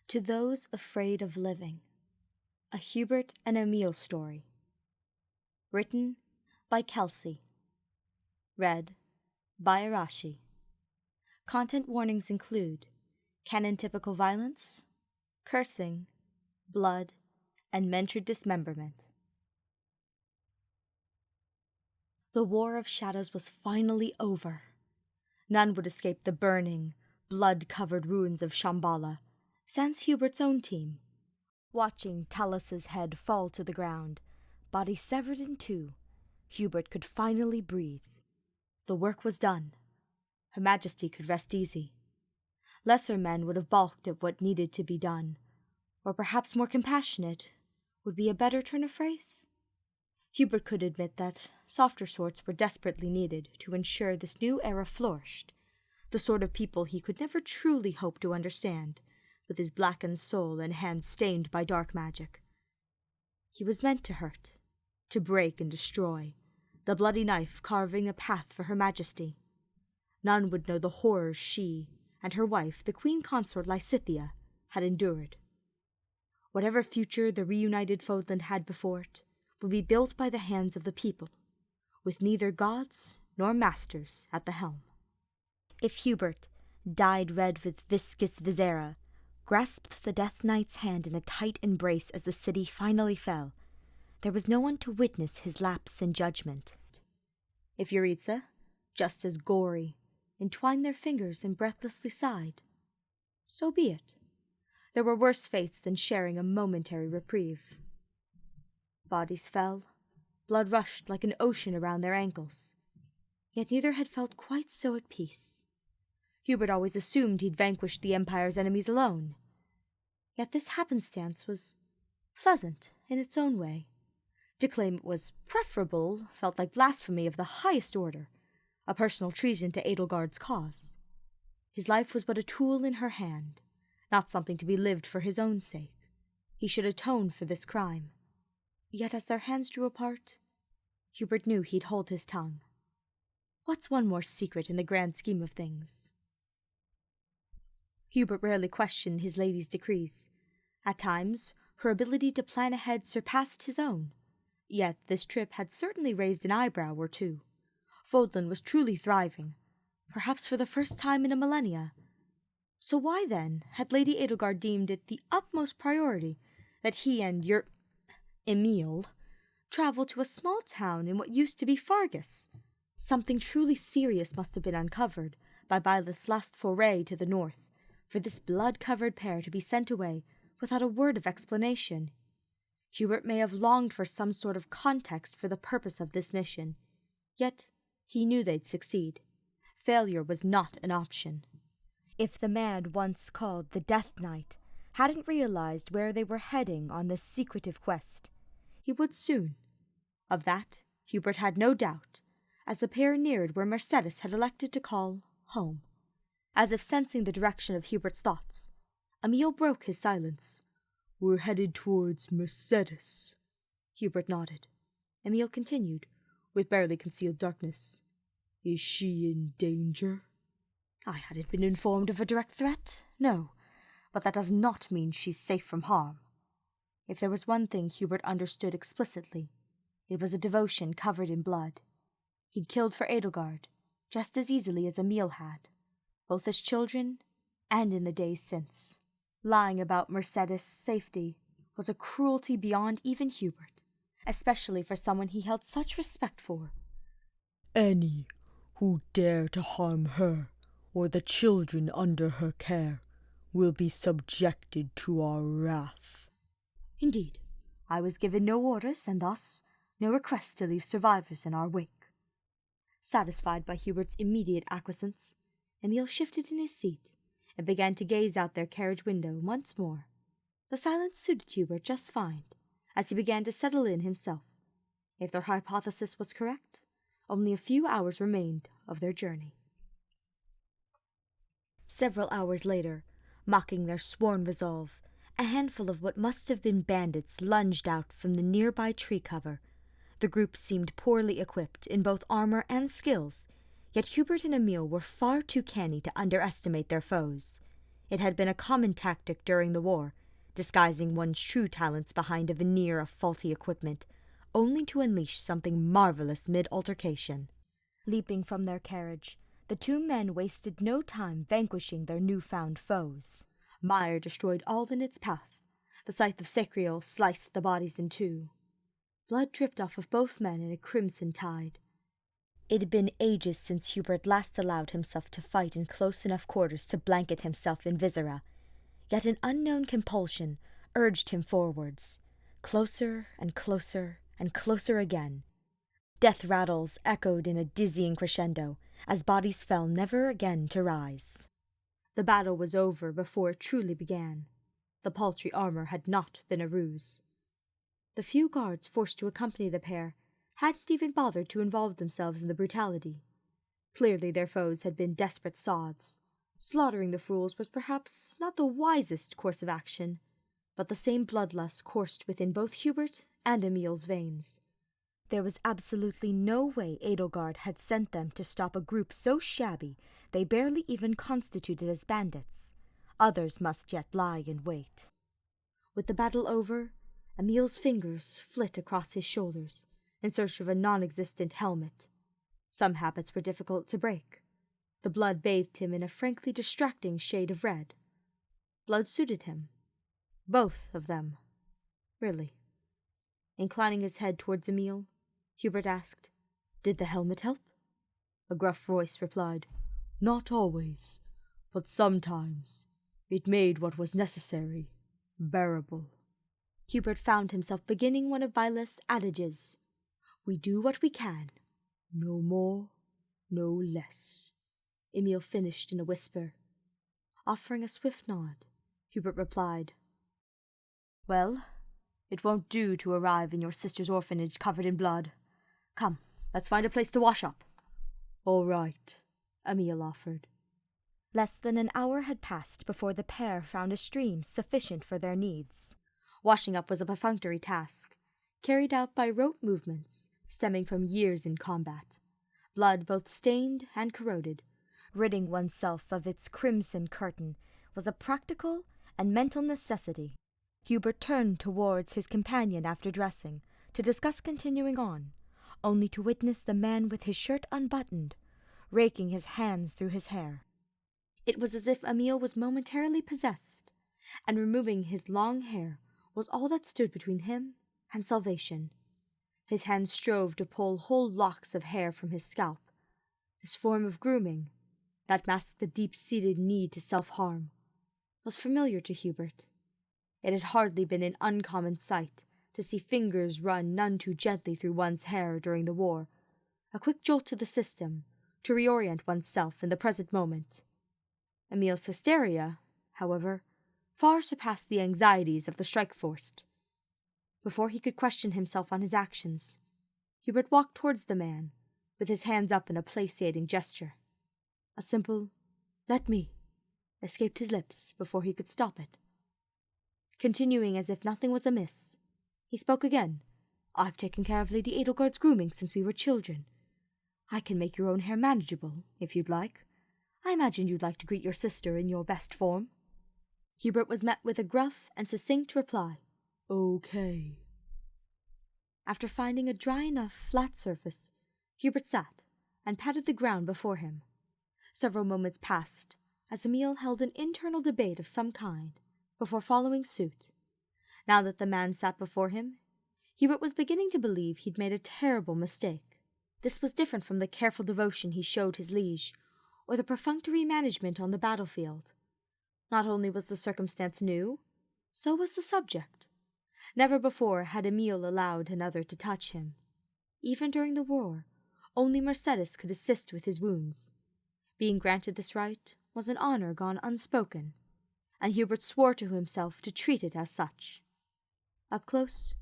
To Those Afraid of Living, a Hubert and Emile story. Written by Kelsey. Read by Arashi. Content warnings include Canon-Typical Violence, cursing, blood, and mentored dismemberment. The War of Shadows was finally over. None would escape the burning, blood-covered ruins of Shambhala, sans Hubert's own team. Watching Talus's head fall to the ground, body severed in two, Hubert could finally breathe. The work was done. Her Majesty could rest easy. Lesser men would have balked at what needed to be done, or perhaps more compassionate would be a better turn of phrase. Hubert could admit that softer sorts were desperately needed to ensure this new era flourished, the sort of people he could never truly hope to understand, with his blackened soul and hands stained by dark magic. He was meant to hurt, to break and destroy, the bloody knife carving a path for Her Majesty. None would know the horrors she and her wife, the Queen Consort Lysithea, had endured. Whatever future the reunited Fodland had before it would be built by the hands of the people, with neither gods nor masters at the helm. If Hubert, dyed red with viscous viscera, grasped the Death Knight's hand in a tight embrace as the city finally fell, there was no one to witness his lapse in judgment. If Yuritsa, just as gory, entwined their fingers and breathlessly sighed, so be it. There were worse fates than sharing a momentary reprieve. Bodies fell, blood rushed like an ocean around their ankles, yet neither had felt quite so at peace. Hubert always assumed he'd vanquished the Empire's enemies alone. Yet this happenstance was pleasant in its own way. To claim it was preferable felt like blasphemy of the highest order, a personal treason to Edelgard's cause. His life was but a tool in her hand, not something to be lived for his own sake. He should atone for this crime. Yet as their hands drew apart, Hubert knew he'd hold his tongue. What's one more secret in the grand scheme of things? Hubert rarely questioned his lady's decrees. At times, her ability to plan ahead surpassed his own. Yet this trip had certainly raised an eyebrow or two. Fodland was truly thriving, perhaps for the first time in a millennia. So why, then, had Lady Edelgard deemed it the utmost priority that he and Emile travel to a small town in what used to be Fargus? Something truly serious must have been uncovered by Byleth's last foray to the north, for this blood-covered pair to be sent away without a word of explanation. Hubert may have longed for some sort of context for the purpose of this mission, yet he knew they'd succeed. Failure was not an option. If the man once called the Death Knight hadn't realized where they were heading on this secretive quest, he would soon. Of that, Hubert had no doubt, as the pair neared where Mercedes had elected to call home. As if sensing the direction of Hubert's thoughts, Emile broke his silence. "We're headed towards Mercedes." Hubert nodded. Emile continued, with barely concealed darkness. "Is she in danger?" "I hadn't been informed of a direct threat, no, but that does not mean she's safe from harm." If there was one thing Hubert understood explicitly, it was a devotion covered in blood. He'd killed for Edelgard, just as easily as Emile had, both as children and in the days since. Lying about Mercedes' safety was a cruelty beyond even Hubert, especially for someone he held such respect for. "Any who dare to harm her or the children under her care will be subjected to our wrath." "Indeed, I was given no orders, and thus no request to leave survivors in our wake." Satisfied by Hubert's immediate acquiescence, Emile shifted in his seat and began to gaze out their carriage window once more. The silence suited Hubert just fine, as he began to settle in himself. If their hypothesis was correct, only a few hours remained of their journey. Several hours later, mocking their sworn resolve, a handful of what must have been bandits lunged out from the nearby tree cover. The group seemed poorly equipped in both armor and skills, yet Hubert and Emile were far too canny to underestimate their foes. It had been a common tactic during the war, disguising one's true talents behind a veneer of faulty equipment, only to unleash something marvelous mid-altercation. Leaping from their carriage, the two men wasted no time vanquishing their newfound foes. Mire destroyed all in its path. The scythe of Sacriel sliced the bodies in two. Blood dripped off of both men in a crimson tide. It had been ages since Hubert last allowed himself to fight in close enough quarters to blanket himself in viscera, yet an unknown compulsion urged him forwards, closer and closer and closer again. Death rattles echoed in a dizzying crescendo as bodies fell never again to rise. The battle was over before it truly began. The paltry armor had not been a ruse. The few guards forced to accompany the pair hadn't even bothered to involve themselves in the brutality. Clearly their foes had been desperate sods. Slaughtering the fools was perhaps not the wisest course of action, but the same bloodlust coursed within both Hubert and Emile's veins. There was absolutely no way Edelgard had sent them to stop a group so shabby they barely even constituted as bandits. Others must yet lie in wait. With the battle over, Emile's fingers flit across his shoulders in search of a non-existent helmet. Some habits were difficult to break. The blood bathed him in a frankly distracting shade of red. Blood suited him. Both of them. Really. Inclining his head towards Emile, Hubert asked, "Did the helmet help?" A gruff voice replied, "Not always, but sometimes. It made what was necessary bearable." Hubert found himself beginning one of Violet's adages. "We do what we can. No more, no less," Emile finished in a whisper. Offering a swift nod, Hubert replied, "Well, it won't do to arrive in your sister's orphanage covered in blood. Come, let's find a place to wash up." "All right," Emile offered. Less than an hour had passed before the pair found a stream sufficient for their needs. Washing up was a perfunctory task, carried out by rote movements stemming from years in combat. Blood both stained and corroded, ridding oneself of its crimson curtain, was a practical and mental necessity. Hubert turned towards his companion after dressing, to discuss continuing on, only to witness the man with his shirt unbuttoned, raking his hands through his hair. It was as if Emile was momentarily possessed, and removing his long hair was all that stood between him and salvation. His hands strove to pull whole locks of hair from his scalp. This form of grooming, that masked the deep-seated need to self-harm, was familiar to Hubert. It had hardly been an uncommon sight to see fingers run none too gently through one's hair during the war, a quick jolt to the system, to reorient oneself in the present moment. Emile's hysteria, however, far surpassed the anxieties of the strike-force. Before he could question himself on his actions, Hubert walked towards the man, with his hands up in a placating gesture. A simple, "Let me," escaped his lips before he could stop it. Continuing as if nothing was amiss, he spoke again. "I've taken care of Lady Edelgard's grooming since we were children. I can make your own hair manageable, if you'd like. I imagine you'd like to greet your sister in your best form." Hubert was met with a gruff and succinct reply. "Okay." After finding a dry enough flat surface, Hubert sat and patted the ground before him. Several moments passed, as Emile held an internal debate of some kind, before following suit. Now that the man sat before him, Hubert was beginning to believe he'd made a terrible mistake. This was different from the careful devotion he showed his liege, or the perfunctory management on the battlefield. Not only was the circumstance new, so was the subject. Never before had Emile allowed another to touch him. Even during the war, only Mercedes could assist with his wounds. Being granted this right was an honor gone unspoken, and Hubert swore to himself to treat it as such. Up close,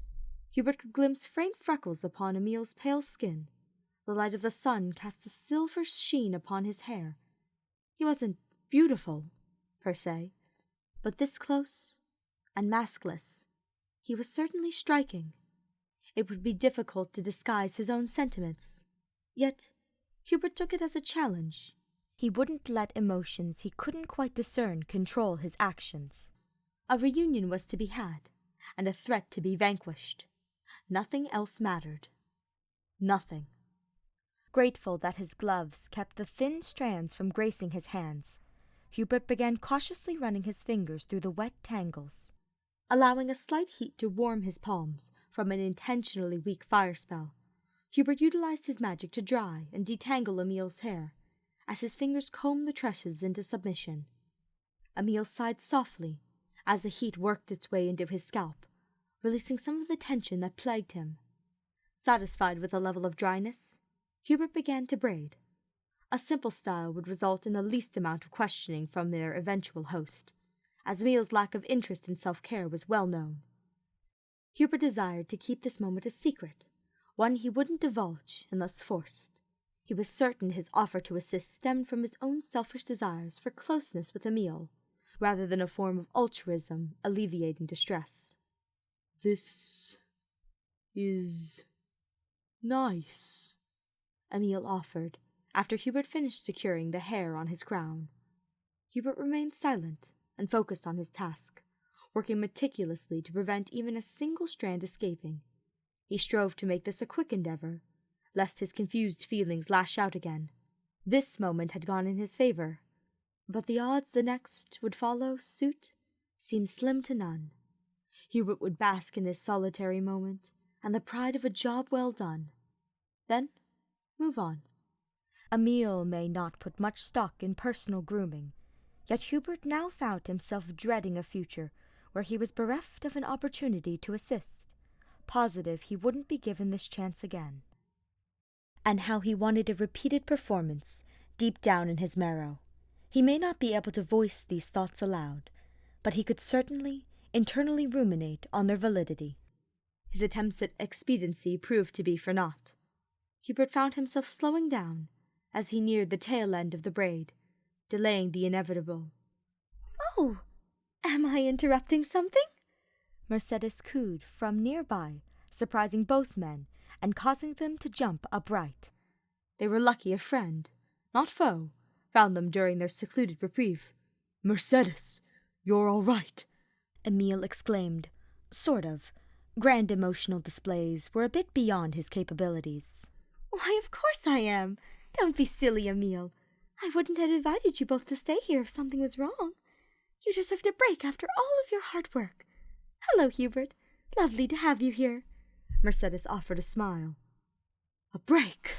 Hubert could glimpse faint freckles upon Emile's pale skin. The light of the sun cast a silver sheen upon his hair. He wasn't beautiful, per se, but this close and maskless, he was certainly striking. It would be difficult to disguise his own sentiments. Yet Hubert took it as a challenge. He wouldn't let emotions he couldn't quite discern control his actions. A reunion was to be had, and a threat to be vanquished. Nothing else mattered. Nothing. Grateful that his gloves kept the thin strands from gracing his hands, Hubert began cautiously running his fingers through the wet tangles, allowing a slight heat to warm his palms from an intentionally weak fire spell. Hubert utilized his magic to dry and detangle Emile's hair, as his fingers combed the tresses into submission. Emile sighed softly as the heat worked its way into his scalp, releasing some of the tension that plagued him. Satisfied with the level of dryness, Hubert began to braid. A simple style would result in the least amount of questioning from their eventual host, as Emile's lack of interest in self-care was well known. Hubert desired to keep this moment a secret, one he wouldn't divulge unless forced. He was certain his offer to assist stemmed from his own selfish desires for closeness with Emile, rather than a form of altruism alleviating distress. "This is nice," Emile offered, after Hubert finished securing the hair on his crown. Hubert remained silent and focused on his task, working meticulously to prevent even a single strand escaping. He strove to make this a quick endeavor, lest his confused feelings lash out again. This moment had gone in his favor, but the odds the next would follow suit seemed slim to none. Hubert would bask in his solitary moment and the pride of a job well done, then move on. Emile may not put much stock in personal grooming, yet Hubert now found himself dreading a future where he was bereft of an opportunity to assist, positive he wouldn't be given this chance again. And how he wanted a repeated performance deep down in his marrow. He may not be able to voice these thoughts aloud, but he could certainly internally ruminate on their validity. His attempts at expediency proved to be for naught. Hubert found himself slowing down as he neared the tail end of the braid, delaying the inevitable. "Oh, am I interrupting something?" Mercedes cooed from nearby, surprising both men and causing them to jump upright. They were lucky a friend, not foe, found them during their secluded reprieve. "Mercedes, you're all right," Emile exclaimed. Sort of. Grand emotional displays were a bit beyond his capabilities. "Why, of course I am. Don't be silly, Emile. I wouldn't have invited you both to stay here if something was wrong. You deserved a break after all of your hard work. Hello, Hubert. Lovely to have you here." Mercedes offered a smile. "A break?"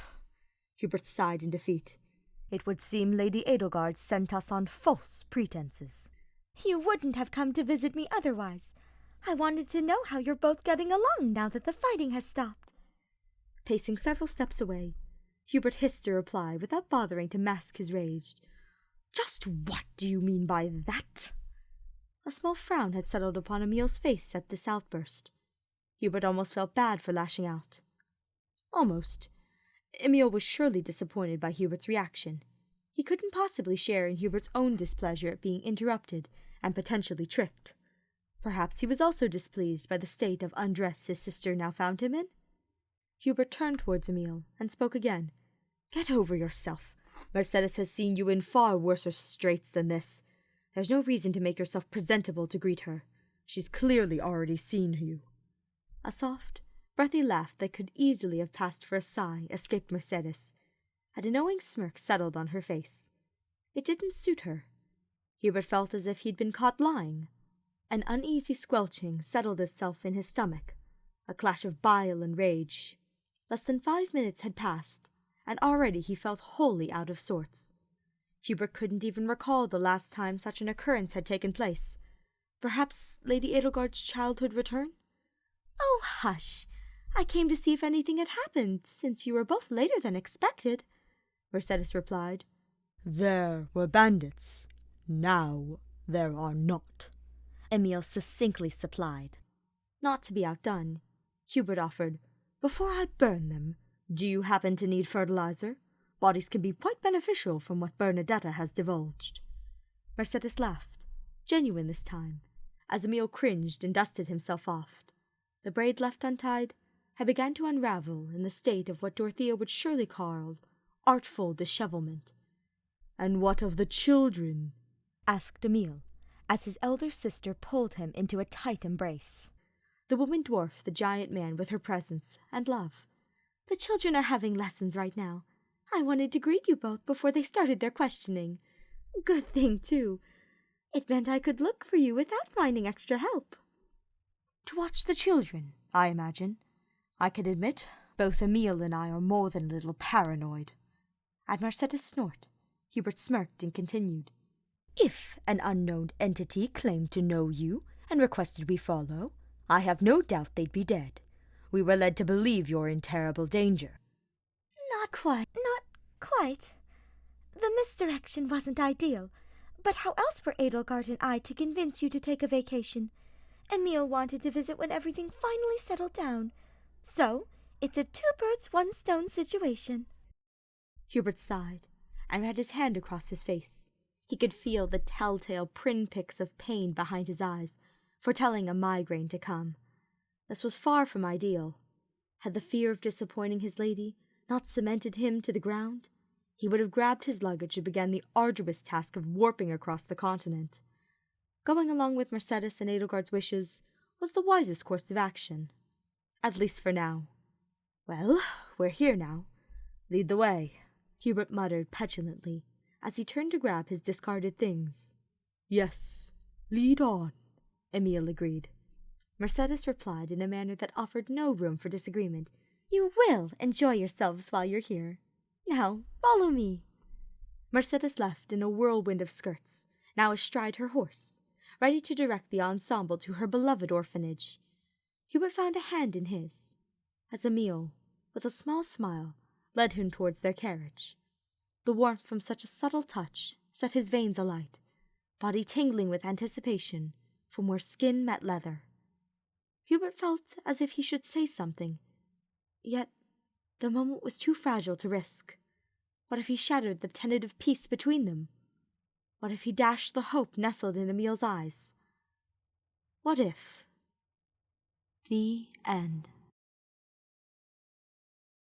Hubert sighed in defeat. "It would seem Lady Edelgard sent us on false pretenses." "You wouldn't have come to visit me otherwise. I wanted to know how you're both getting along now that the fighting has stopped." Pacing several steps away, Hubert hissed a reply without bothering to mask his rage. "Just what do you mean by that?" A small frown had settled upon Emile's face at this outburst. Hubert almost felt bad for lashing out. Almost. Emile was surely disappointed by Hubert's reaction. He couldn't possibly share in Hubert's own displeasure at being interrupted and potentially tricked. Perhaps he was also displeased by the state of undress his sister now found him in? Hubert turned towards Emile and spoke again. "Get over yourself. Mercedes has seen you in far worse straits than this. There's no reason to make yourself presentable to greet her. She's clearly already seen you." A soft, breathy laugh that could easily have passed for a sigh escaped Mercedes, and a knowing smirk settled on her face. It didn't suit her. Hubert felt as if he'd been caught lying. An uneasy squelching settled itself in his stomach, a clash of bile and rage. Less than 5 minutes had passed, and already he felt wholly out of sorts. Hubert couldn't even recall the last time such an occurrence had taken place. Perhaps Lady Edelgard's childhood return? "Oh, hush! I came to see if anything had happened, since you were both later than expected," Mercedes replied. "There were bandits. Now there are not," Emile succinctly supplied. Not to be outdone, Hubert offered, "Before I burn them, do you happen to need fertilizer? Bodies can be quite beneficial from what Bernadetta has divulged." Mercedes laughed, genuine this time, as Emile cringed and dusted himself off. The braid left untied had begun to unravel in the state of what Dorothea would surely call artful dishevelment. And what of the children? asked Emile, as his elder sister pulled him into a tight embrace. The woman dwarfed the giant man with her presence and love. The children are having lessons right now. I wanted to greet you both before they started their questioning. Good thing, too. It meant I could look for you without finding extra help. To watch the children, I imagine. I can admit, both Emile and I are more than a little paranoid. At Mercedes' snort, Hubert smirked and continued. If an unknown entity claimed to know you and requested we follow, I have no doubt they'd be dead. We were led to believe you're in terrible danger. Not quite. The misdirection wasn't ideal, but how else were Edelgard and I to convince you to take a vacation? Emile wanted to visit when everything finally settled down. So, it's a two-birds-one-stone situation. Hubert sighed and ran his hand across his face. He could feel the telltale pinpricks of pain behind his eyes, foretelling a migraine to come. This was far from ideal. Had the fear of disappointing his lady not cemented him to the ground, he would have grabbed his luggage and began the arduous task of warping across the continent. Going along with Mercedes and Edelgard's wishes was the wisest course of action. At least for now. Well, we're here now. Lead the way, Hubert muttered petulantly, as he turned to grab his discarded things. Yes, lead on, Emile agreed. Mercedes replied in a manner that offered no room for disagreement. You will enjoy yourselves while you're here. Now, follow me. Mercedes left in a whirlwind of skirts, now astride her horse, ready to direct the ensemble to her beloved orphanage. Hubert found a hand in his, as Emile, with a small smile, led him towards their carriage. The warmth from such a subtle touch set his veins alight, body tingling with anticipation from where skin met leather. Hubert felt as if he should say something, yet the moment was too fragile to risk. What if he shattered the tentative peace between them? What if he dashed the hope nestled in Emile's eyes? What if? The end.